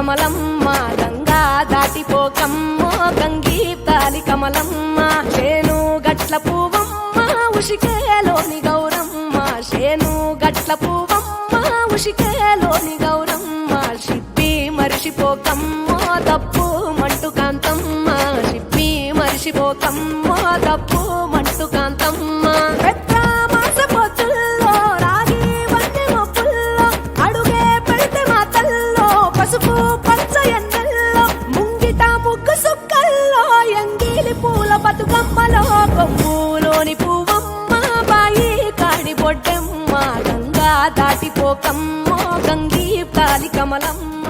కమలమ్మ గంగా దాటిపోకమ్మో గంగీ తాలి కమలమ్మ చేను గట్ల పువ్వమ్మ ఉషికేలోని గౌరమ్మ చేను గట్ల పువ్వమ్మ ఉషికేలోని గౌరమ్మ షిప్పి మరిషిపోకమ్మో తప్పు మంటు కాంతమ్మ షిప్పి మరిషిపోకమ్మో తప్పు మంటు కాంతమ్మ పసుపు పచ్చ ఎన్నెల్లో ముంగిట ముగ్గు సుక్కల్లో ఎంగిలి పూల బతుకమ్మలో కొమ్ములోని పువ్వమ్మ బాయి కాడి బొడ్డెమ్మ గంగా దాటిపోకమ్మో గంగీ తాలి కమలమ్మ.